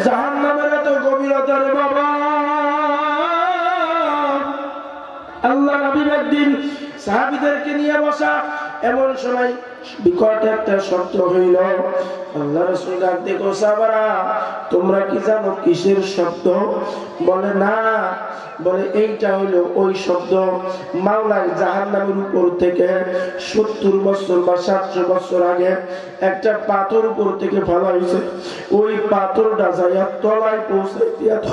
জাহান্নামের এত গভীরতা রে বাবা। আল্লাহ নবী একদিন সাহাবীদেরকে নিয়ে বসা, এমন সময় বিকট একটা শব্দ হইল। আল্লাহ রাসূল ডাক দেখো, সাহাবারা তোমরা কি জানো কিসের শব্দ? বলে না। বলে এইটা হইলো ওই শব্দ, মাওলায় জাহান্নামের উপর থেকে 70 বছর বা 700 বছর আগে একটা পাথর উপর থেকে ফেলা হয়েছে। ওই পাথরটা যাইয়া তলায় পৌঁছাইতে এত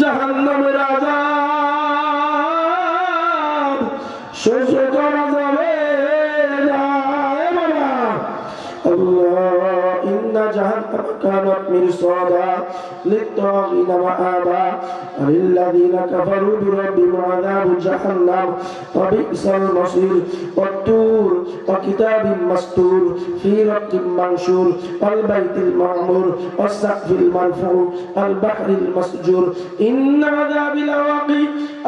জাহান্নামের আযাব সহ্য করা যাবে না। আল্লাহ ইন্না জাহান্নামা কানাত মিরসাদা লিত-তাগিনা মাআবা লিল্লাযিনা কাফারু বিরাব্বিহিম আযাবু জাহান্নাম ওয়া বি'সাল মাসীর ওয়াত-তুর ওয়া কিতাবিম মাসতুর ফি রাক্কিম মানশুর ওয়াল বাইতিল মা'মুর ওয়াস-সাকফিল মারফু' ওয়াল বাহরিল মাসজুর ইন্না আযাবি লাওয়াকি।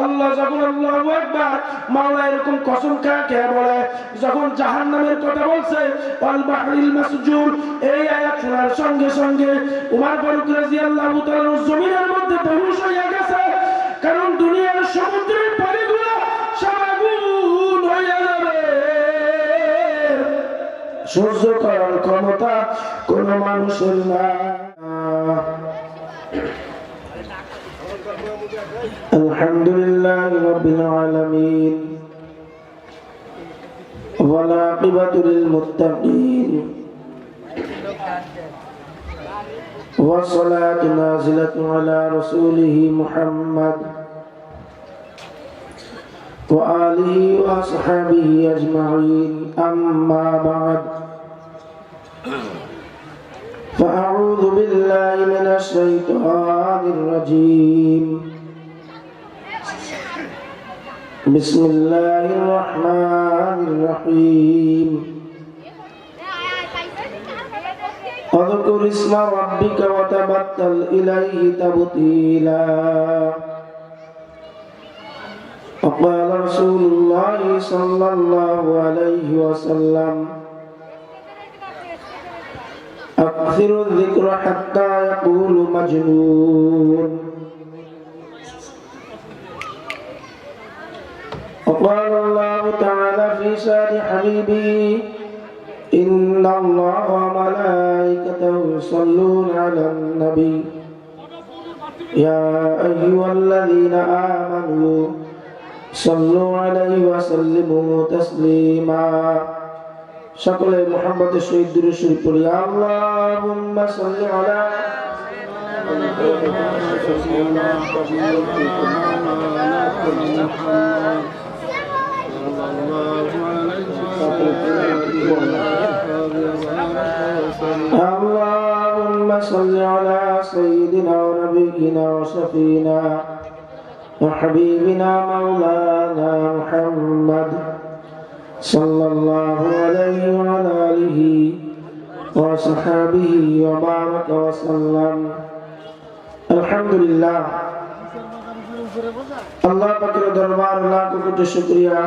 আল্লাহ যখন আল্লাহু আকবার মাওলা এরকম কসম খেয়ে বলে, যখন জাহান্নামের কথা বলছে ওয়াল বাহরিল মাসজুর, এই আয়াত শোনার সঙ্গে সঙ্গে উমর ফারুক রাদিয়াল্লাহু তাআলা জমিনের মধ্যে বেহুশ হয়ে গেছে। কারণ দুনিয়ার সমুদ্রের পানিগুলো সব আগুন হয়ে যাবে, সহ্য করার ক্ষমতা কোনো মানুষের না। আলহামদুলিল্লাহি রাব্বিল আলামিন ওয়াল আকিবাতু লিল মুত্তাকিন والصلاة نازلة على رسوله محمد وآله وأصحابه أجمعين أما بعد فأعوذ بالله من الشيطان الرجيم بسم الله الرحمن الرحيم اذكر اسم ربك وتبتل إليه تبتيلا وقال رسول الله صلى الله عليه وسلم أكثر الذكر حتى يقول مجنون وقال الله تعالى في شأن حبيبه إن الله وملائكته يصلون على النبي يا أيها الذين آمنوا صلوا عليه وسلموا تسليما সকলে মুহাম্মদের শহীদ দুরূদ শরীফ পড়ি। আল্লাহুম্মা সাল্লি আলা اللهم صل على سيدنا ونبينا وشفينا وحبيبنا مولانا محمد صلى الله عليه وعلى آله وصحبه وبارك وسلم। الحمد لله। আল্লাহ পাকের দরবার লাখ কোটি শুকরিয়া।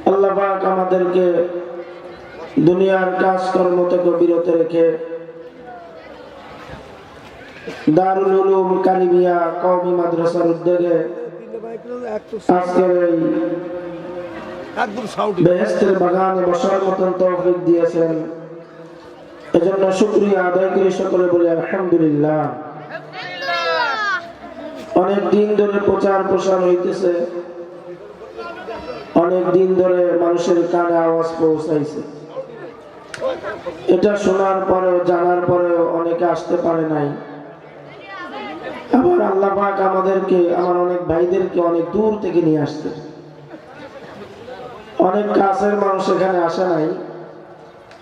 আল্লাহ পাক আমাদেরকে দুনিয়ার কাজকর্ম থেকে বিরত রেখে দারুল উলুম কারিমিয়া কওমি মাদ্রাসার উদ্যোগে আজকের এই বেহেশতের বাগানে বসার মতন তৌফিক দিয়েছেন, এজন্য শুকরিয়া আদায় করে সকলে বলি আলহামদুলিল্লাহ। অনেক দিন ধরে প্রচার প্রসার হইতেছে, অনেক দিন ধরে মানুষের কানে আওয়াজ পৌঁছাইছে। এটা শোনার পরেও জানার পরেও অনেকে আসতে পারে নাই। আবার আল্লাহ পাক আমাদেরকে, আমার অনেক ভাইদেরকে অনেক দূর থেকে নিয়ে আসছে। অনেক কাছের মানুষ এখানে আসে নাই।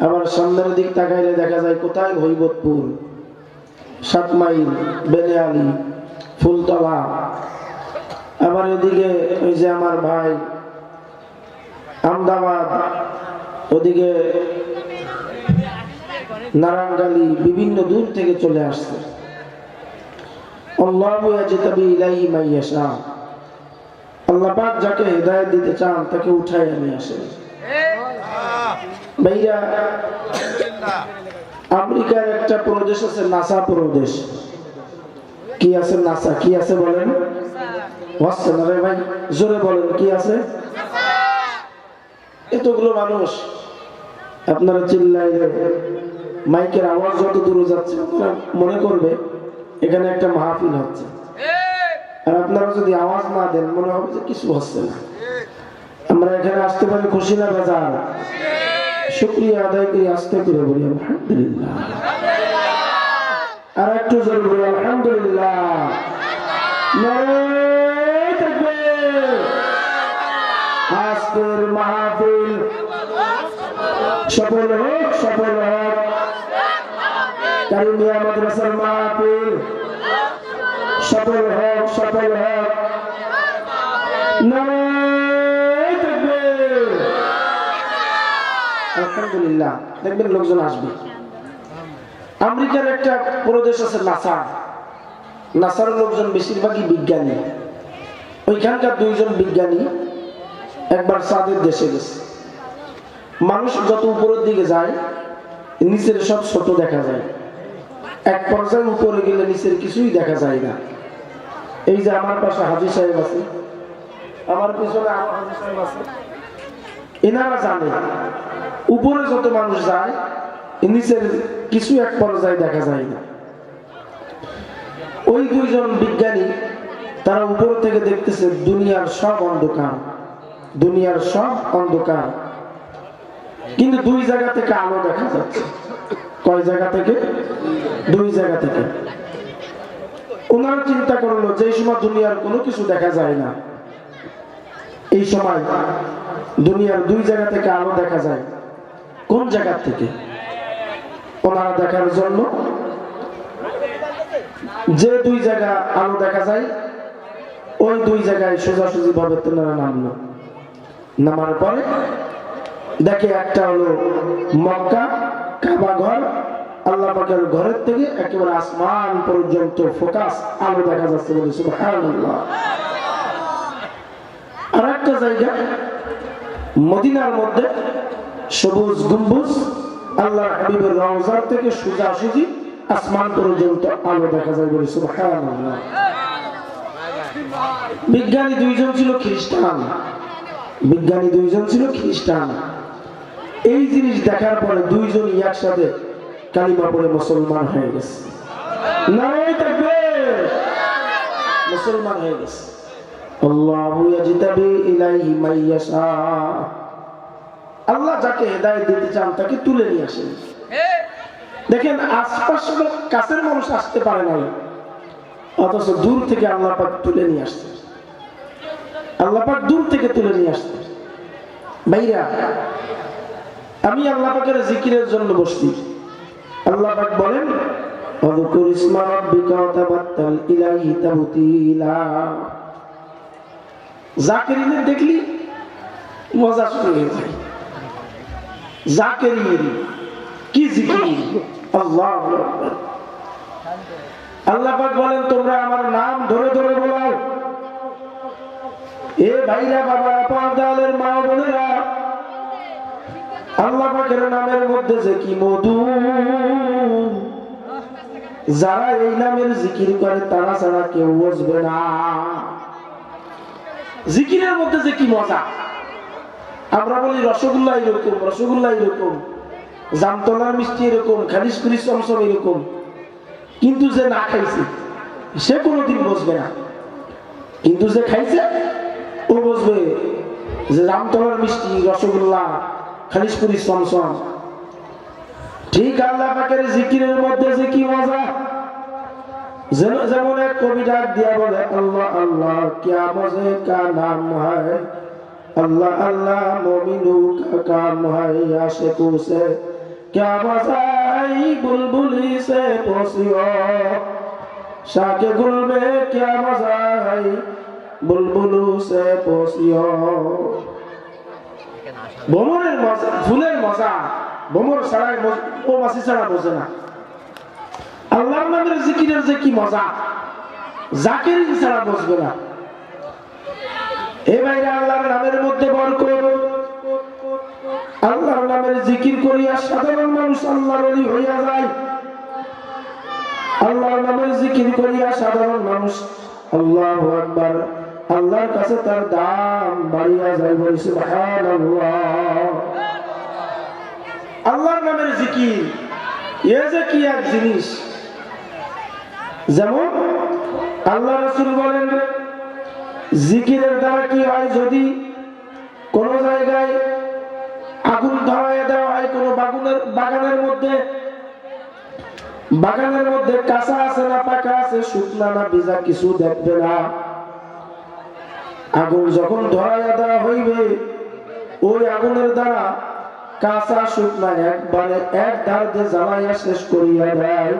আবার সামনের দিক তাকাইলে দেখা যায় কোথায় হৈবতপুর, 7 মাইল, বেলেআলী, ফুলতলা। আবার এদিকে ওই যে আমার ভাই আহমদাবাদ, ওদিকে নারায়ণগালি, বিভিন্ন দূর থেকে চলে আসছে। আল্লাহু ইয়াজতাবি ইলাইহি মান ইয়াশা। আল্লাহ পাক যাকে হিদায়াত দিতে চান তাকে উঠায় নিয়ে আসেন। ভাইরা আমেরিকার একটা প্রদেশ আছে নাসা প্রদেশ। কি আছে? নাসা। কি আছে বলেন? হচ্ছে না রে ভাই, জোরে বলেন কি আছে? এতগুলো মানুষ আপনারা চিল্লাইলে মাইকের আওয়াজ যত দূরে যাচ্ছে মনে করবে এখানে একটা মাহফিল হচ্ছে, আর আপনারা যদি আওয়াজ না দেন মনে হবে যে কিছু হচ্ছে না। আমরা এখানে আসতে পারি খুশি না বেজার? শুকরিয়া আদায় করে আসতে করে বলি আলহামদুলিল্লাহ। আর একটু জোরে বলি আলহামদুলিল্লাহ। নারে তাকবীর। আজকের মাহফিল সফল হোক, সফল হোক। কারিমিয়া মাদ্রাসার মাহফিল সফল হোক, সফল হোক। নারে তাকবীর। আলহামদুলিল্লাহ। দেখবেন লোকজন আসবে। আমেরিকার একটা প্রদেশ আছে নাসা। নাসার লোকজন বেশিরভাগই বিজ্ঞানী। ওইখানকার দুইজন বিজ্ঞানী একবার চাঁদের দেশে গেছে। মানুষ যত উপরের দিকে যায় নিচের সব ছোট দেখা যায়, এক পর্যায়ে উপরে গেলে নিচের কিছুই দেখা যায় না। এই যে আমার পাশে হাজী সাহেব আছে, আমার পিছনে আমার হাজী সাহেব আছে, এনারা জানে উপরে যত মানুষ যায় নিচের কিছু এক পর্যায়ে দেখা যায় না। ওই দুইজন বিজ্ঞানী তারা উপর থেকে দেখতেছে দুনিয়ার সব অন্ধকার, দুনিয়ার সব অন্ধকার, কিন্তু দুই জায়গা থেকে আলো দেখা যাচ্ছে। কয় জায়গা থেকে? দুই জায়গা থেকে। ওনারা চিন্তা করলো যে সময় দুনিয়ার কোনো কিছু দেখা যায় না, এই সময় দুনিয়ার দুই জায়গা থেকে আলো দেখা যায়। কোন জায়গা থেকে? ওনারা দেখার জন্য যে দুই জায়গা আলো দেখা যায় ওই দুই জায়গায় সোজাসুজি ভাবে তেনারা নামলো। নামার পরে দেখে একটা হলো মক্কা কাবা ঘর, আল্লাহ পাকের ঘরের থেকে একেবারে আসমান পর্যন্ত ফোকাস আলো দেখা যাচ্ছে বলে সুবহানাল্লাহ। আর একটা জায়গা মদিনার মধ্যে সবুজ গম্বুজ, আল্লাহ হাবিবের রওজা থেকে সোজাসুজি আসমান পর্যন্ত আলো দেখা যায় বলে সুবহানাল্লাহ। বিজ্ঞানী দুইজন ছিল খ্রিস্টান, বিজ্ঞানী দুইজন ছিল খ্রিস্টান। এই জিনিস দেখার পরে দুইজন একসাথে কালিমা পড়ে মুসলমান হয়ে গেছে। নারে তাকবীর। মুসলমান হয়ে গেছে। আল্লাহু ইয়াজতাবি ইলাইহি মান ইয়াশা। আল্লাহ যাকে হেদায়েত দিতে চান তাকে তুলে নিয়ে আসেন। দেখেন আশপাশের কাছের মানুষ আসতে পারে না, অথচ দূর থেকে আল্লাহ পাক তুলে নিয়ে আসছে। আল্লাহ পাক দূর থেকে তুলে নিয়ে আসছে। ভাইরা, আমি আল্লাহ পাকের জিকিরের জন্য বসছি। আল্লাহ পাক বলেন ওয়াযকুর ইসমা রাব্বিকা ওয়া তাবাত্তাল ইলাইহি তাবতীলা। জাকিরিনের দেখলি মজা শুরু হয়ে যায়। জাকিরিন কি জিকির! আল্লাহু আকবার। আল্লাহ পাক বলেন তোমরা আমার নাম ধরে ধরে বলো। এ ভাইরা, বাবারা, পর্দালের মা বোনেরা, আল্লাহ পাকের নামের মধ্যে যে কি মধু! যারা এই নামের জিকির করে তারা ছাড়া কেউ বুঝবে না জিকিরের মধ্যে যে কি মজা। আমরা বলি রসগোল্লা এরকম, রসগোল্লা এরকম, জামতলার মিষ্টি এরকম, খালিশপুরি চমচম এরকম, কিন্তু যে না খাইছে সে কোনোদিন বুঝবে না। কিন্তু যে খাইছে ও বুঝবে যে জামতলার মিষ্টি, রসগোল্লা, খালিশপুরি চমচম। ঠিক আল্লাহ পাকের জিকিরের মধ্যে যে কি মজা। যেমন এক কবি ডাক দিয়া বলে আল্লাহ আল্লাহ क्या मजे का नाम है, अल्लाह अल्लाह मोमिनू का काम है, आशिकू से क्या मजा है, बुलबुली से पोसियो शाके गुल में क्या मजा है, बुलबुलू से पोसियो। ভ্রমণের মজা, ফুলের মজা ভ্রমণ ছাড়াই ও মাসি ছাড়া বোঝে না। আল্লাহর নামের জিকিরের যে কি মজা, জাকিরিন ছাড়া বুঝবে না। এ ভাইরা, আল্লাহর নামের মধ্যে বরকত, আল্লাহর নামের জিকির করিয়া সাধারণ মানুষ আল্লাহর ওলি হইয়া যায়। আল্লাহর নামের জিকির করিয়া সাধারণ মানুষ আল্লাহু আকবার আল্লাহর কাছে তার দাম বাড়িয়া যায়। বলি সুবহানাল্লাহ। আল্লাহর নামের জিকির এ যে কি এক জিনিস। যেমন আল্লাহ রাসূল বলেন জিকিরের দ্বারা কি হয়, যদি কোন জায়গায় আগুন ধরাইয়া দেওয়া হয়, কোন বাগানের মধ্যে কাঁচা আছে না পাকা আছে, শুকনা না ভিজা কিছু দেখবে না। আগুন যখন ধরাইয়া দেওয়া হইবে ওই আগুনের দ্বারা কাঁচা শুকনা একবারে এক ধার দিয়ে জ্বালাইয়া শেষ করিয়া দেয়।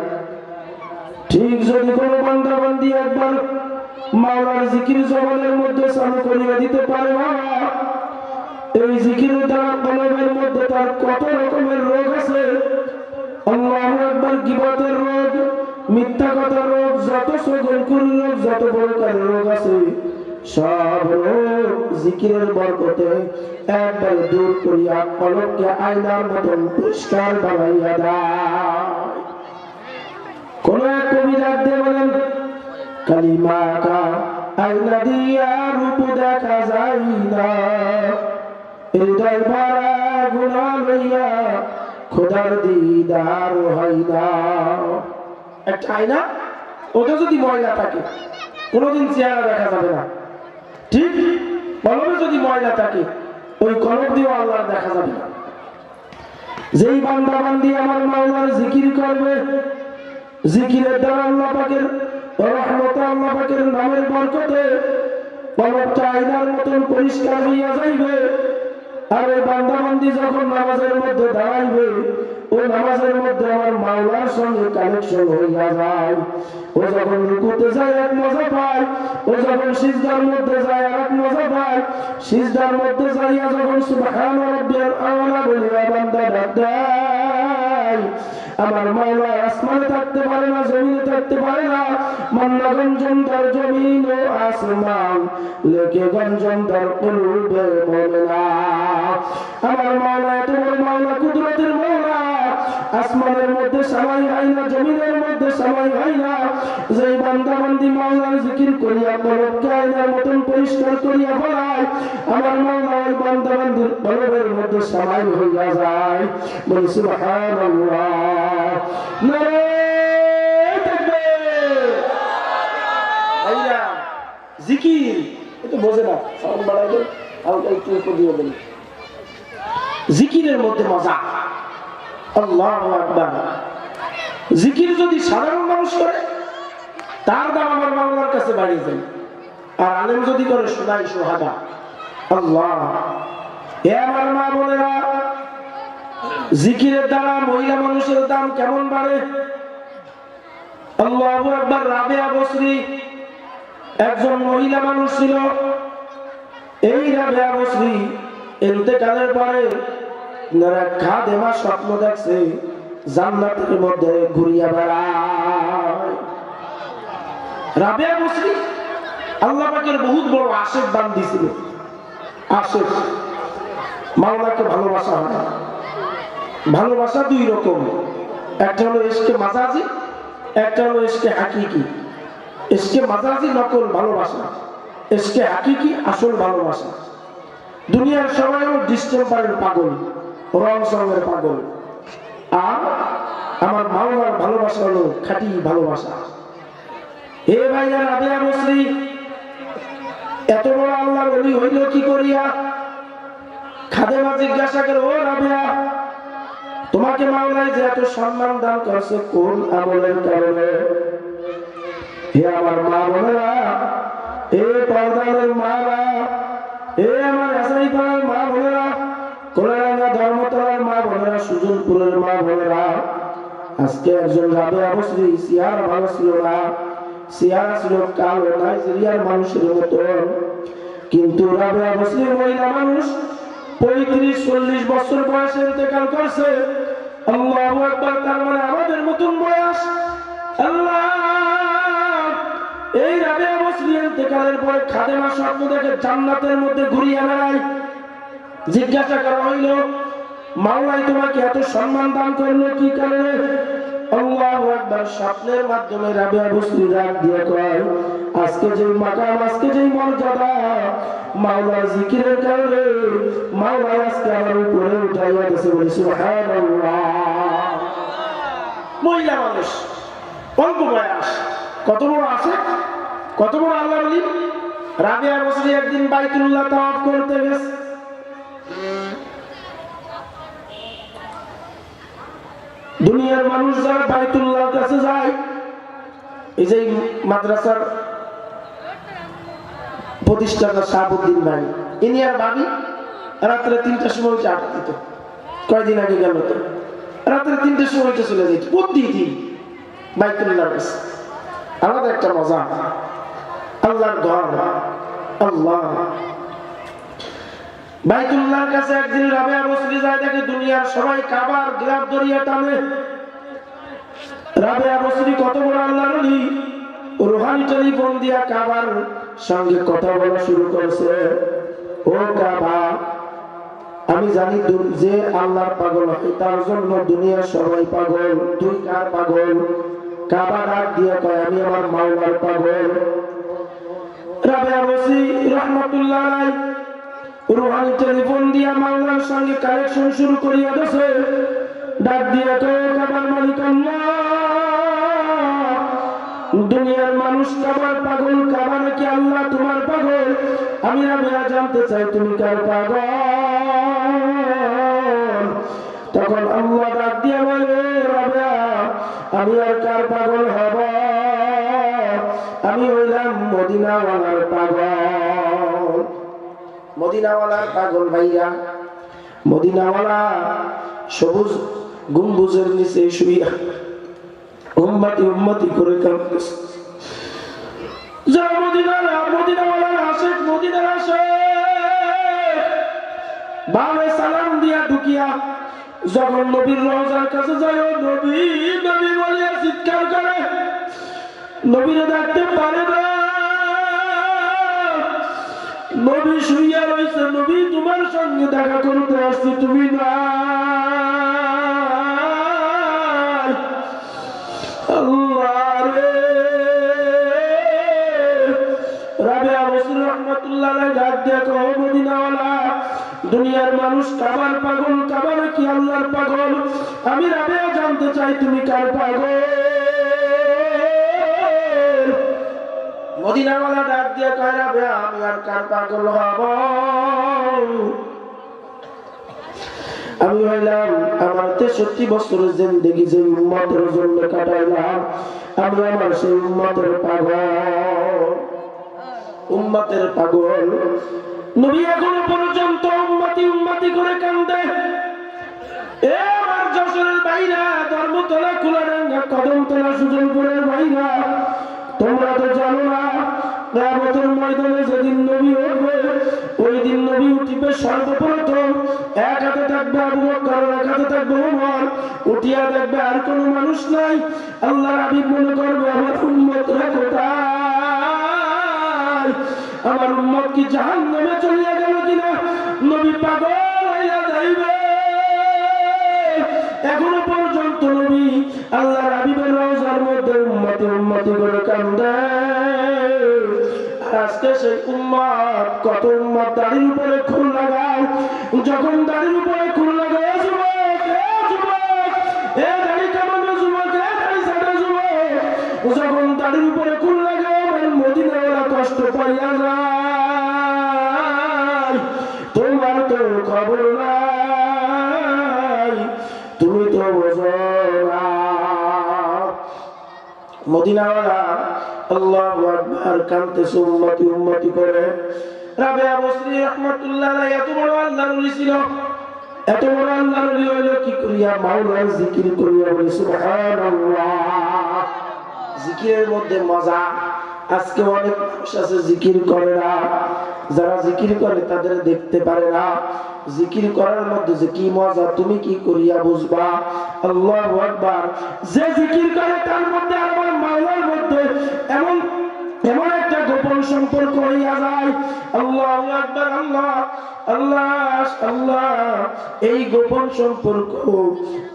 ঠিক যদি কোনো বান্দা বান্দি একবার মাওলার জিকির জবানের মধ্যে চালু করিয়া দিতে পারে না, এই জিকিরের দ্বারা কলবের মধ্যে তার কত রকমের রোগ আছে, আল্লাহু আকবার, গীবতের রোগ, মিথ্যা কথার রোগ, যত সগলকুর রোগ, যত প্রকারের রোগ আছে সব রোগ জিকিরের বরকতে একবার দূর করিয়া কলবকে আয়নার মতন পরিষ্কার বানাইয়া দেয়। কোন এক কবি ডাক দিয়ে বলেন কালিমাটা আয়না দিয়া রূপ দেখা যায় না, হৃদয় ভরা গুনাহ লইয়া খোদার দিদার হয় না। একটা আয়না, ওটা যদি ময়লা থাকে কোনোদিন চেহারা দেখা যাবে না। ঠিক কলবে যদি ময়লা থাকে ওই কলব দিয়ে আল্লাহ দেখা যাবে না। যেই বান্দা বান্দি আমার মাওলার জিকির করবে, জিকিরের দ্বারা আল্লাহ পাকের রহমতে, আল্লাহ পাকের নামের বরকতে কলবটা আয়নার মতন পরিষ্কার হইয়া যাইবে। আর এই বান্দা বান্দি যখন নামাজের মধ্যে দাঁড়াইবে, ও নামাজের মধ্যে আমার মাওলার সঙ্গে কানেকশন হইয়া যায়। ও যখন রুকুতে যায় এক মজা পায়, ও যখন সিজদার মধ্যে যায় আর এক মজা পায়। সিজদার মধ্যে যাইয়া যখন সুবহান রাব্বিয়াল আ'লা বলিয়া বান্দা ডাক দেয়, আমার মাওলা আসমানে থাকতে পারে না, জমিনে থাকতে পারে না, মান্না গঞ্জন তার জমিন ও আসমান, লেকে গঞ্জন তার কুলুবে মুমিনা। আমার মাওলা এত বড় মাওলা, কুদরতের মাওলা, আসমানের মধ্যে সামাই হয় না, জমিনের মধ্যে সামাই হয় না। যেই বান্দা বান্দি মাওলার জিকির করিয়া কলবকে আয়নার মতন পরিষ্কার করিয়া ফেলায়, আমার মাওলা ওই বান্দা বান্দির কলবের মধ্যে সামাই হইয়া যায়। বলি সুবহানাল্লাহ। নারে তাকবীর। ভাইরা জিকির এটা বোঝে না, সাউন্ড বাড়াই দেন, হালকা একটু উপর দিয়ে দেন। জিকিরের মধ্যে মজা। আল্লাহু আকবার। জিকির যদি সাধারণ মানুষ করে তার দাম আমার মাওলার কাছে বাড়িয়ে যায়, আর আলেম যদি করে শোনাই সোহাদা। আল্লাহ। হে আমার মা বোনেরা, জিকিরের দ্বারা মহিলা মানুষের দাম কেমন বাড়ে। আল্লাহু আকবার। রাবেয়া বসরি একজন মহিলা মানুষ ছিল। এই রাবেয়া বসরি ইন্তেকালের পরে খাদেমা স্বপ্ন দেখছে জান্নাতের মধ্যে ঘুরিয়া বেড়ায়। রাবেয়া বসরি আল্লাহ পাকের বহুত বড় আশিক বান্দি ছিল। আশিক মাওলাকে ভালোবাসা হয়। ভালোবাসা দুই রকম, একটা হলো ইশকে মাজাজি, একটা হলো ইশকে হাকিকি। ইশকে মাজাজি নকল ভালোবাসা, ইশকে হাকিকি আসল ভালোবাসা। দুনিয়ার সবাই হলো ডিস্টেম্পারের পাগল, রং সঙ্গের পাগল, আর আমার মাওলার ভালোবাসা হলো খাঁটি ভালোবাসা। হে ভাইয়া, রাবেয়া বসরি এত বড় আল্লাহর ওলি হইল কি করিয়া? খাদেমা জিজ্ঞাসা করে, ও রাবেয়া, তোমাকে মাওলাই যে এত সম্মান দান করছে কোন আমলের কারণে? হে আমার মা বোনেরা, হে পর্দার মারা, হে আমার আসাই পাড়ার মা বোনেরা, কোলারাঙ্গা ধর্মতলার মা বোনেরা, সুজনপুরের মা বোনেরা, আজকে একজন রাবেয়া বসরি চেহারা ভালো ছিল না, চেহারা ছিল কালো নাইজেরিয়ার মানুষের মতন। কিন্তু রাবেয়া বসরি মহিলা মানুষ 35-40 বছর বয়সে ইন্তেকাল করছে। আল্লাহু আকবার। তার মানে আমাদের মতন বয়স। আল্লাহ, এই রাবেয়া বসরি ইন্তেকালের পরে খাদেমা স্বপ্ন দেখে জান্নাতের মধ্যে ঘুরিয়ে বেড়ায়। জিজ্ঞাসা করা হইল, মাওলাই তোমাকে এত সম্মান দান করলো কি কারণে? আল্লাহু আকবার। স্বপ্নের মাধ্যমে রাবিয়া বসরি ডাক দিয়ে কয়, আজকে যে মাকাম, আজকে যে মর্যাদা, মাওলার জিকিরের কারণে মাওলা আজকে আমার উপরে উঠাইয়া দিয়েছে। বলি সুবহানাল্লাহ। মহিলা মানুষ, অল্প বয়স, কত বড় আছে, কত বড় আল্লাহ বলি। রাবিয়া বসরি একদিন বাইতুল্লাহ তাওয়াফ করতে গেছে। দুনিয়ার মানুষ যারা বাইতুল্লাহর কাছে যায়, এই যে মাদ্রাসার প্রতিষ্ঠাতা শাহাবুদ্দিন ভাই, ইনি আর ভাবি রাত্রে 3টার সময় উঠে আড্ডা দিত। কয়দিন আগে গেল তো রাত্রে 3টার সময় উঠে চলে যেত প্রতিদিন বাইতুল্লাহর কাছে। আলাদা একটা মজা, আল্লাহর ঘর, আল্লাহ। বাইতুল্লাহর কাছে একদিন রাবিয়া বসরি যায়, দেখে দুনিয়ার সবাই কাবার গিলাফ ধরিয়া টানে। রাবিয়া বসরি কত বড় আল্লাহর ওলি, রুহানি টেলিফোন দিয়া কাবার সঙ্গে কথা বলা শুরু করেছে। ও কাবা, আমি জানি যে আল্লাহর পাগল হয় তার জন্য দুনিয়ার সবাই পাগল, তুই কার পাগল? কাবা ডাক দিয়া কয়, আমি আমার মাওলার পাগল। রাবিয়া বসরি রাহমাতুল্লাহ আলাইহি রুহানি টেলিফোন দিয়া মাওলার সঙ্গে কানেকশন শুরু করিয়া দিয়েছে। ডাক দিয়া কয়, কাবার মালিক আল্লাহ, দুনিয়ার মানুষ কাবার পাগল, কাবা নাকি আল্লাহ তোমার পাগল? আমি রাবিয়া জানতে চাই তুমি কার পাগল? তখন আল্লাহ ডাক দিয়া বলে, রাবিয়া, আমি আর কার পাগল হব? আমি হইলাম মদিনাওয়ালার পাগল। মদিনাওয়ালার পাগল ভাইয়া। মদিনাওয়ালা সবুজ গম্বুজের নিচে শুইয়া উম্মতি উম্মতি করে কাঁদতেছে। যারা মদিনাওয়ালার আশিক, মদিনার আশিক, বামে সালাম দিয়া ঢুকিয়া যখন নবীর রওজার কাছে যায়, নবী নবী বলিয়া চিৎকার করে, নবীরে ডাকতে পারে না। নবী শুইয়া রয়েছে, নবী তোমার সঙ্গে দেখা করতে আসছি, তুমি না। আল্লাহ রে। রাবিয়া বসরি রাহমাতুল্লাহ আলাইহি ডাক দিয়া কয়, মদিনাওয়ালা, দুনিয়ার মানুষ কাবার পাগল, কাবা নাকি আল্লাহর পাগল? আমি রাবিয়া জানতে চাই তুমি কার পাগল? মদিনাওয়ালা ডাক দিয়া কয়, রাবিয়া, আমি আর কার পাগল হব? আমি হইলাম আমার 63 বছরের জিন্দেগি যে উম্মতের জন্য কাটাইলাম, আমি আমার সেই উম্মতের পাগল, উম্মতের পাগল। নবী এখনো পর্যন্ত উম্মতি উম্মতি করে কান্দে। এ আমার যশোরের বাইরা, ধর্মতলা, কুলাডাঙ্গা, কদমতলা, সুজনপুরের বাইরা, তোমরা তো জানো না, কিয়ামতের ময়দানে যেদিন নবী উঠবে, ওই দিন নবী উঠিবে সর্বপ্রথম এক হাতে থাকবে আবু বকর, এক হাতে থাকবে ওমর, উঠিয়া দেখবে আর কোনো মানুষ নাই। আল্লাহর হাবিব মনে করবে, আমার উম্মতরা কোথায়? আমার উম্মত কি জাহান্নামে চলিয়া গেল কিনা? নবী পাগল হইয়া যাইবে। এখনো পর্যন্ত নবী আল্লাহর হাবিবের রওজার মধ্যে উম্মতি উম্মতি করে কান্দে। আজকে সেই উম্মত, কত উম্মত দাড়ির উপরে খুন লাগাও, যখন দাড়ির উপরে খুন লাগাও, যুবক, এ দাড়ি কামানো যুবক, এ দাড়ি ছাড়া যুবক, যখন দাড়ির উপরে খুন লাগাও, আমার মদিনাওয়ালা কষ্ট পাইয়া যায়। তোমার তো খবর নাই, তুমি তো বোঝো না। মদিনাওয়ালা আল্লাহু আকবার কাঁদতেছে উম্মতি উম্মতি করে। রাবিয়া বসরি রাহমাতুল্লাহ আলাইহি এত বড় আল্লাহর ওলি ছিল, এত বড় আল্লাহর ওলি হইল কি করিয়া? মাওলার জিকির করিয়া। বলি সুবহানাল্লাহ। জিকিরের মধ্যে মজা। আজকে অনেক মানুষ আছে জিকির করে না, যারা জিকির করে তাদের দেখতে পারে না। জিকির করার মধ্যে যে কি মজা তুমি কি করিয়া বুঝবা? আল্লাহু আকবার। যে জিকির করে তার মধ্যে আমার মাওলার মধ্যে এমন এমন একটা গোপন সম্পর্ক হইয়া যায়। আল্লাহু আকবার, আল্লাহ আল্লাহ আল্লাহ। এই গোপন সম্পর্ক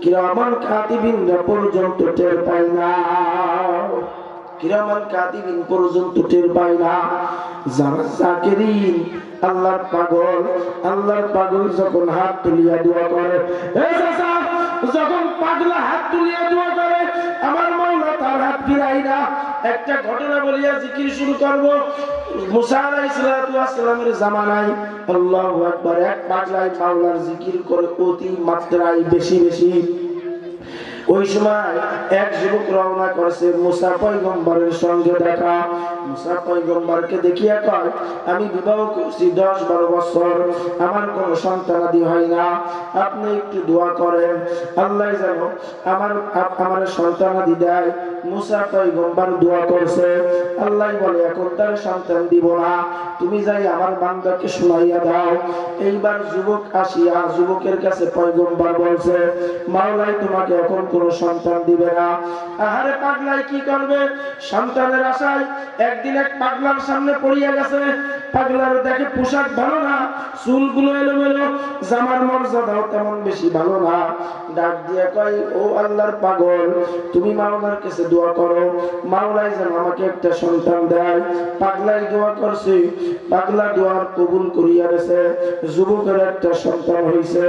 কিরামান কাতিবিনরা পর্যন্ত টের পায় না, কিরামান কাতিবিন পর্যন্ত টের পায় না। যারা জাকিরিন, আল্লাহর পাগল, আল্লাহর পাগল যখন হাত তুলিয়া দোয়া করে, যখন পাগলা হাত তুলিয়া দোয়া করে, আমার মাওলা তার হাত ফিরাই না। একটা ঘটনা বলিয়া জিকির শুরু করব। মুসা আলাইহিস সালামের জামানায় আল্লাহু আকবার, এক পাগলাই মাওলার জিকির করে অতি মাত্রায় বেশি বেশি। ওই সময় এক যুবক রওনা করেছে মুসা পয়গম্বরের সঙ্গে দেখা। মুসা পয়গম্বরকে দেখিয়া কয়, আমি বিবাহ করছি 10-12 বছর, আমার কোনো সন্তানাদি হয় না, আপনি একটু দোয়া করেন, আল্লাহ যেন আমার সন্তানাদি দেয়। মুসা পয়গম্বর দোয়া করছে, আল্লাহ বলে এখন তার সন্তান দিব না, তুমি যাই আমার বান্দাকে শুনাইয়া দাও। এইবার যুবক আসিয়া যুবকের কাছে পয়গম্বর বলছে, মাওলাই তোমাকে এখন কোনো সন্তান দিবে না। আহারে পাগলাই কি করবে, সন্তানের আশায় একদিন এক পাগলার সামনে পড়িয়া গেছে। পাগলার দেখে পোশাক ভালো না, চুলগুলো এলোমেলো, জামার মর্যাদাও তেমন বেশি ভালো না। ডাক দিয়ে কয়, ও আল্লাহর পাগল, তুমি মাওলার কাছে দোয়া করো, মাওলাই যেন আমাকে একটা সন্তান দেয়। পাগলাই দোয়া করছে, পাগলা দোয়ার কবুল করিয়া গেছে, যুবকের একটা সন্তান হইছে।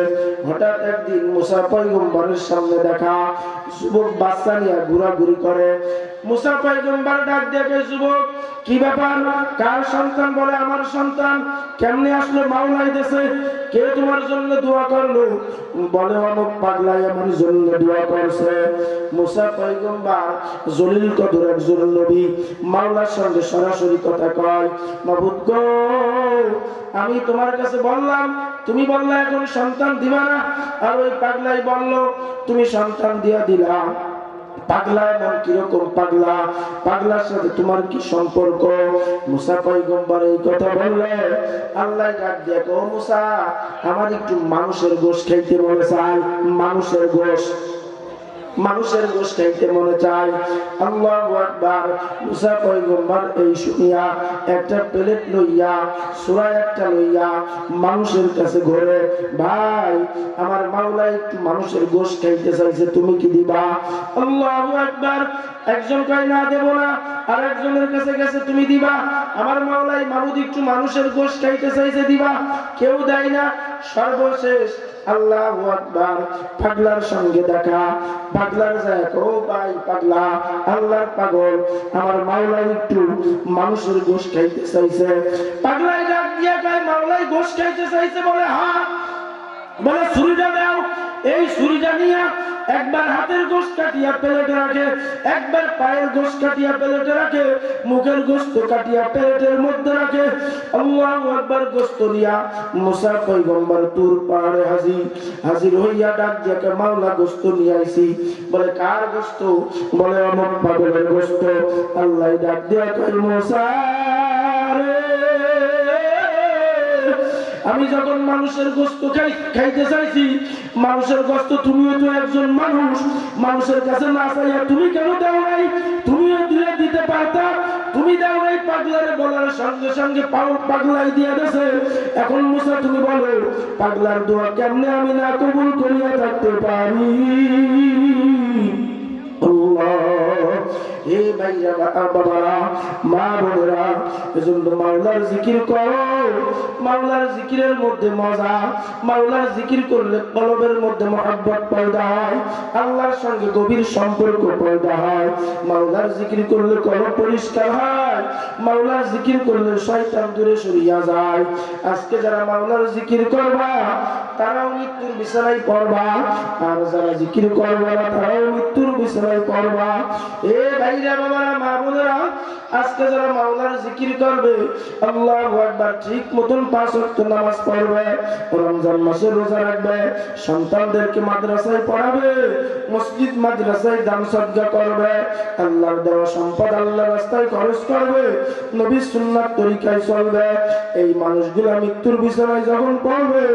হঠাৎ একদিন মুসা পয়গম্বরের সামনে দেখা, যুবক বাচ্চা নিয়ে ঘোরাঘুরি করে। মুসা পয়গম্বর ডাক দিয়ে, যুবক কি ব্যাপার, কার সন্তান? বলে আমার সন্তান। কেমনে আসলো? মাওলাই দেশে। কে তোমার জন্য দোয়া করলো? বলে অমুক পাগলাই আমার জন্য দোয়া করছে। মুসা পয়গম্বর জলিল কদর একজন নবী, মাওলার সঙ্গে সরাসরি কথা কয়, মাবুদ গো, আমি তোমার কাছে বললাম, তুমি বললা এখন সন্তান দিবা না, আর ওই পাগলাই বলল তুমি সন্তান দিয়া দিলা। পাগলা এমন কিরকম পাগলা? পাগলার সাথে তোমার কি সম্পর্ক? মুসা পয়গম্বর এই কথা বললে আল্লাহ ডাক দিয়ে, ও মুসা, আমার একটু মানুষের গোশত খাইতে মনে চায়, মানুষের গোশত, মানুষের গোশত খাইতে মনে চায়। আল্লাহু আকবার। মুসা পয়গম্বর এই শুনিয়া একটা প্লেট লইয়া, সূরা একটা লইয়া মানুষের কাছে ঘুরে, ভাই আমার মাওলা একটু মানুষের গোশত খাইতে চাইছে, তুমি কি দিবা? আল্লাহু আকবার। একজন কয় না দেব না, আর একজনের কাছে গেছে তুমি দিবা। আমার মাওলাই মাবুদ একটু মানুষের গোশত খাইতে চাইছে, দিবা। কেউ দেয় না। সর্বশেষ আল্লাহু আকবার, পাগলার সঙ্গে দেখা। পাগলার যায়, ও ভাই পাগলা, আল্লাহর পাগল, আমার মাওলাই একটু মানুষের গোশত খাইতে চাইছে। পাগলাই ডাক দিয়া কয়, মাওলাই গোশত খাইতে চাইছে? বলে হ্যাঁ। বলে ছুরিটা দাও। এই ছুরিটা নিয়া একবার হাতের গোশত কাটিয়া প্লেটে রাখে, একবার পায়ের গোশত কাটিয়া প্লেটে রাখে, মুখের গোশত কাটিয়া প্লেটের মধ্যে রাখে। আল্লাহু আকবার। গোশত নিয়া মুসা পয়গম্বর তুর পাহাড়ে হাজির হইয়া ডাক দিয়া কয়, মাওলা গোশত নিয়ে আইছি। বলে কার গোশত? বলে অমুক পাগলের গোশত। আল্লাহ ডাক দিয়া কয়, মুসা রে, আমি যখন মানুষের গোশত খাইতে চাইছি, মানুষের গোশত, তুমিও তো একজন মানুষ, মানুষের কাছে না চাইয়া তুমি কেন দাও নাই? তুমিও দিলে দিতে পারতা, তুমি দাও নাই। পাগলারে বলার সঙ্গে সঙ্গে পাগলাই দিয়া গেছে। এখন মুসা তুমি বলো, পাগলার দোয়া কেমনে আমি না কবুল করিয়া থাকতে পারি? হে ভাইরা বাবারা, মা বোনেরা, এজন্য মাওলার জিকির করো। মাওলার জিকিরের মধ্যে মজা। মাওলার জিকির করলে কলবের মধ্যে মহব্বত পয়দা হয়, আল্লাহর সঙ্গে গভীর সম্পর্ক পয়দা হয়। মাওলার জিকির করলে কলব পরিষ্কার হয়। মাওলার জিকির করলে শয়তান দূরে সরিয়া যায়। আজকে যারা মাওলার জিকির করবা তারাও মৃত্যুর বিছানায় পড়বা, আর যারা জিকির করবা না তারাও মৃত্যুর বিছানায় পড়বা। এ ভাইরা বাবারা, মা বোনেরা, আজকে যারা মাওলার জিকির করবে, আল্লাহু আকবার, ঠিক মতন 5 ওয়াক্ত নামাজ পড়বে, রমজান মাসে রোজা রাখবে, সন্তানদেরকে মাদ্রাসায় পড়াবে, মসজিদ মাদ্রাসায় দান সদকা করবে, আল্লাহর দেওয়া সম্পদ আল্লাহর রাস্তায় খরচ করবে, নবীর সুন্নাত তরিকায় চলবে, এই মানুষগুলো মৃত্যুর বিছানায় যখন পড়বে,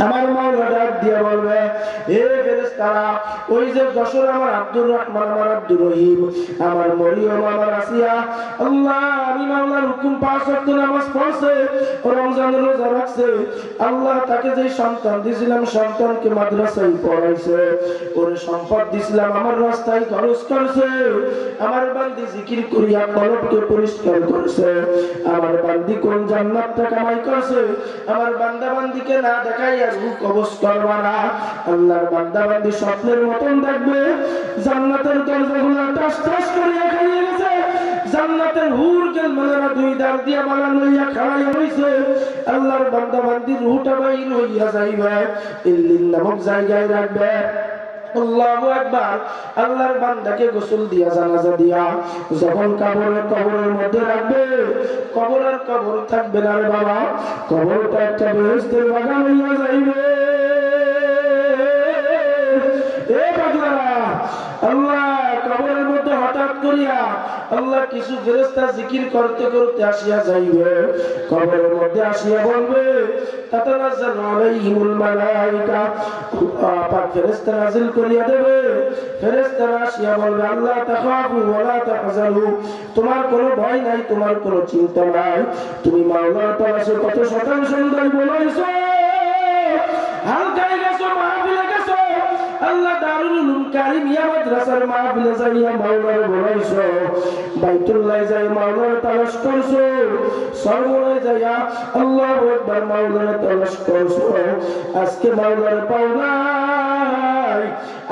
আমার মাওলা ডাক দিয়া বলবে, হে ফেরেশতারা, ওই যে যশোর আমার আব্দুর রহমান, আমার আব্দুর রহিম, আমার মরিয়ম, আমার আসিয়া, আল্লাহ আমি মাওলার হুকুম 5 ওয়াক্ত নামাজ পড়ছে, রমজানের রোজা রাখছে, আল্লাহ তাকে যে সন্তান দিয়েছিলাম সন্তানকে মাদ্রাসায় পড়াইছে, ওরে সম্পদ দিয়েছিলাম আমার রাস্তায় খরচ করছে, আমার বান্দি জিকির করিয়া কলবকে পরিষ্কার করছে, আমার বান্দি কোন জান্নাতটা কামাই করছে, আমার বান্দা বান্দিকে না দেখাইয়া রূপ কবজ করবা না। আল্লাহর বান্দা বান্দি স্বপ্নের মতন দেখবে জান্নাতের দরজাগুলো টাস টাস করিয়া খাইয়ে গেছে, জান্নাতের হুর গেলমানেরা 2 দাঁত দিয়া বাগান লইয়া খাড়াইয়া রইছে, আল্লাহর বান্দা বান্দির রূহটা বাইর হইয়া যাইবে, ইল্লিন নামক জায়গায় রাখবে। আল্লাহু আকবার। আল্লাহর বান্দাকে গোসল দিয়া জানাজা দিয়া যখন কবরের মধ্যে রাখবে, কবর আর কবর থাকবে না রে বাবা, কবরটা একটা বেহেশতের বাগান হইয়া যাইবে। এ পাগলারা, আল্লাহ কবরের মধ্যে হঠাৎ করিয়া আল্লাহ কিছু ফেরেশতা জিকির করতে করতে আসিয়া যাইবে, কবরের মধ্যে আসিয়া বলবে, তাতানাজ্জালু আলাইহিমুল মালায়েকা, পাক ফেরেশতা নাযিল করিয়া দেবে। ফেরেশতারা আসিয়া বলবে, আল্লাহ তাখাফু ওয়া লা তাহজানু, তোমার কোনো ভয় নাই, তোমার কোনো চিন্তা নাই, তুমি মাওলার তলাশে কত শতাংশ সুন্দর বলাইছো, হালকায় গেছো, মাহফিলে গেছো, আল্লাহ দারুল উলুম কারিমিয়া মাদ্রাসার মাহফিলে যাইয়া মাওলার বলাইছো, বাইতুল্লাহ যাই মাওলার তালাশ করছো, সরমনে যাইয়া আল্লাহু আকবার মাওলার তালাশ করছো, আজকে মাওলার পাও নাই,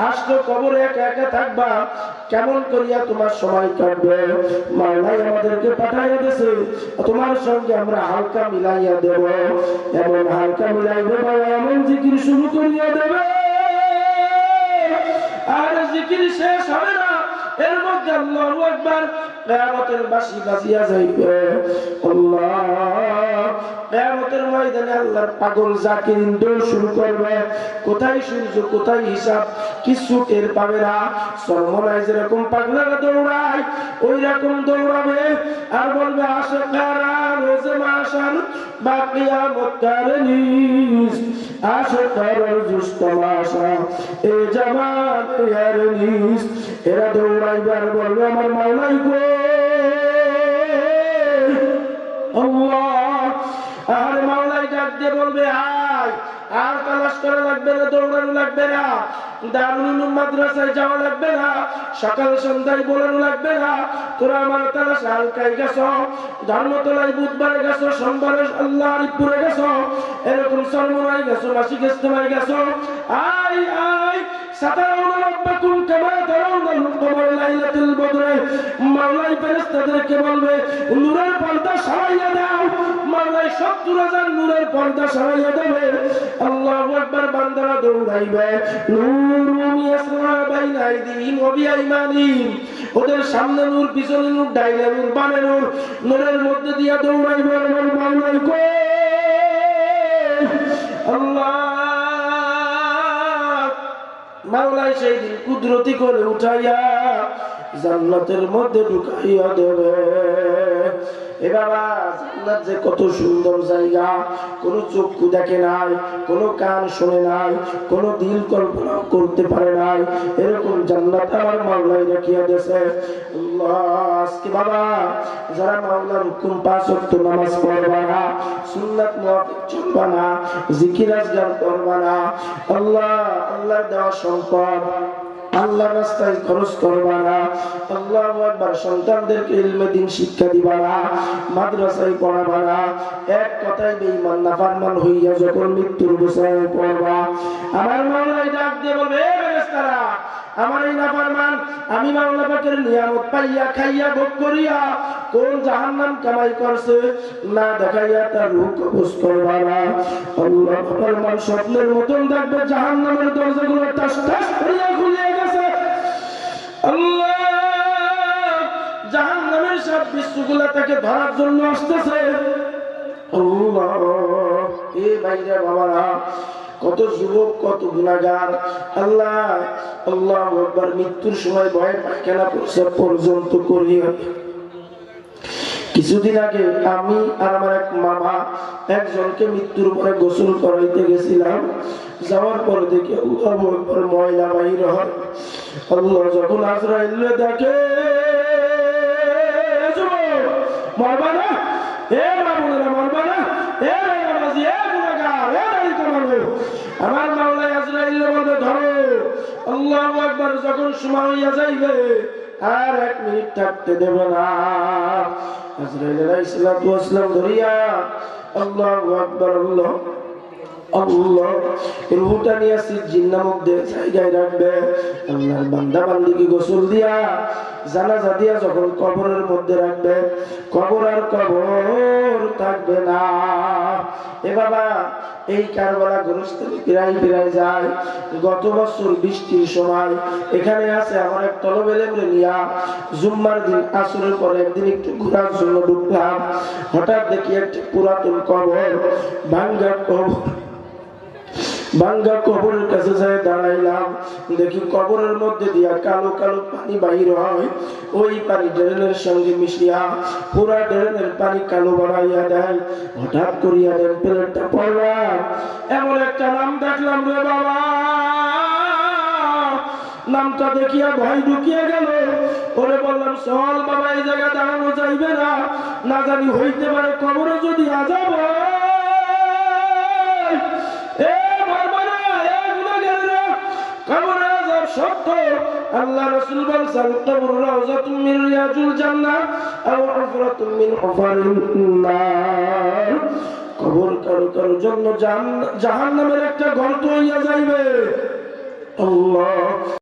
আসলে কবরে একা একা থাকবা, কেমন করিয়া তোমার সময় কাটবে? মাওলাই আমাদেরকে পাঠাইয়া দিয়েছে, তোমার সঙ্গে আমরা হালকা মিলাইয়া দেব, এমন হালকা মিলাইবে বাবা, এমন জিকির শুরু করিয়া দেবে, আর জিকির শেষ হবে না, এর মধ্যে আল্লাহু আকবার কিয়ামতের বাঁশি বাজিয়া যাইবে। আল্লাহ কিয়ামতের ময়দানে আল্লাহর পাগল জাকিরিন দৌড় শুরু করবে, কোথায় সূর্য কোথায় হিসাব কিছু টের পাবে না, সরমনায় যেরকম পাগলারা দৌড়ায় ওই রকম দৌড়াবে, আর বলবে আশিকারা রোজে মাশাল বা কিয়ামত কারনিস, আশিকার জুস তামাশা এ জামাত ইয়ারনিস, এরা দৌড়াইবে আর বলবে আমার মাওলাই গো আল্লাহ, আর মাওলাই ডাক দিয়ে বলবে, আয়, আর তালাশ করা লাগবে না, দৌড়ানো লাগবে না, দারুল উলুম মাদ্রাসায় যাওয়া লাগবে না, সকাল সন্ধ্যায় বলানো লাগবে না, তোরা আমার তালাশ হালকায় গেছো, ধর্মতলায় বুধবারে গেছো, সোমবারে আল্লাহ আরিফপুরে গেছো, এরকম সরমনায় গেছো, মাসিক ইজতেমায় গেছো, আয় আয় সাতারাউনা রাব্বাকুম কামা তারাউনাল কমার লাইলাতুল বদরে, মাওলাই ফেরেশতাদেরকে বলবে নূরের পর্দা সরাইয়া দাও, মাওলাই ৭০,০০০ নূরের পর্দা সরাইয়া দেবে। আল্লাহু আকবার। বান্দারা দৌড়াইবে, নূরুম ইয়াসরা বাইনা আইদিহিম ওয়া বিআইমানিহিম, ওদের সামনে নূর, পিছনে নূর, ডাইনে নূর, বামে নূর, নূরের মধ্যে দিয়া দৌড়াইবে আমার মাওলাই কো আল্লাহ। মাওলাই সেই দিন কুদরতি করে উঠাইয়া জান্নাতের মধ্যে ঢুকাইয়া দেবে। এ বাবা, জান্নাত যে কত সুন্দর জায়গা, কোন চক্ষু দেখে নাই, কোন কান শুনে নাই, কোন দিল কল্পনা করতে পারে নাই, এরকম জান্নাত আমার মাওলাই রাখিয়া দিয়েছে। আল্লাহ, আজকে বাবা যারা মাওলার হুকুম 5 ওয়াক্ত নামাজ পড়বা না, সুন্নাত মুআফিক চলবা না, জিকির আজকার করবা না, আল্লাহ আল্লাহর দেওয়া সম্পদ আল্লাহর রাস্তায় খরচ করবা না, আল্লাহু আকবার, সন্তানদেরকে ইলমে দ্বীন শিক্ষা দিবা না, মাদ্রাসায় পড়াবা না, এক কথায় বেঈমান নাফরমান হইয়া যখন মৃত্যুর বিছানায় পড়বা, আমার মাওলাই ডাক দিয়ে বলবে, এ ফেরেশতারা, আমার এই নাফরমান আমি মাওলা পাকের নিয়ামত পাইয়া খাইয়া ভোগ করিয়া কোন জাহান্নাম কামাই করছে না দেখাইয়া তার রূহ কবজ করবা না। আল্লাহ ফরমান স্বপ্নের মতন দেখবে জাহান্নামের দরজাগুলো টাস টাস করিয়া খুলে গেছে। আল্লাহ, জাহান্নামের সব বিশ্বগুলা তাকে ধরার জন্য আসতেছে। আল্লাহ, এ ভাইরা বাবারা, কত যুবক, কত গুনাহগার, আল্লাহ আল্লাহু আকবার, মৃত্যুর সময় ভয়ে পায়খানা প্রস্রাব পর্যন্ত করিয়া কিছুদিন আগে আমি আর আমার এক মামা একজনকে মৃত্যুর পরে গোসল করাইতে গেছিলাম। যাওয়ার পরে দেখি আল্লাহু আকবার, ময়লা বাইর হয়। আল্লাহ যখন আজরাইল দেখে, মারবা না এ বাবুরা, মারবা না এ নামাজি, এ গুনাহগার, এ দাড়ি কামানো, আমার মাওলা আজরাইল বলে ধরো। আল্লাহু আকবার, যখন সময় হইয়া যাইবে আর 1 মিনিট থাকতে দেবে না। আজরাইল আলাইহিস সালাতু ওয়াস সালাম ধরিয়া আল্লাহু আকবার, আল্লাহ আল্লাহ, রূহটা নিয়ে সিজ্জিন নামক জায়গায় রাখবে। আল্লাহর বান্দা বান্দিকে গোসল দিয়া জানাজা দিয়া যখন কবরের মধ্যে রাখবে, কবর আর কবর থাকবে না। এ বাবা, এই কারবালা গোরস্থানে প্রায় যায়। গত বছর বৃষ্টির সময় এখানে আছে আমার এক তলবেলে নিয়া জুম্মার দিন আসরের পরে একদিন একটু ঘোরার জন্য ঢুকলাম। হঠাৎ দেখি একটা পুরাতন কবর, ভাঙ্গা কবরের কাছে যায় দাঁড়াইলাম। দেখি কবরের মধ্যে দিয়া কালো কালো পানি বাহির হয়। ওই পানি ড্রেনের সঙ্গে মিশিয়া পুরা ড্রেনের পানি কালো বানাইয়া দেয়। হঠাৎ করিয়া ড্রেন প্লেটটা পড়লাম, এমন একটা নাম দেখলাম রে বাবা। নামটা দেখিয়া ভয় ঢুকিয়ে গেল। ওরে বললাম, চল বাবা, এই জায়গা দাঁড়ানো যাইবে না, না জানি হইতে পারে কবরে যদি আযাব হয়। সত্য আল্লাহ রাসূল বলেছেন, কবর রাউযাতুম মিন রিয়াজিল জান্নাহ আও হুফরাতুম মিন হুফারিন নার। কবর কারো কারো জন্য জাহান্নামের একটা গর্ত হইয়া যাইবে। আল্লাহ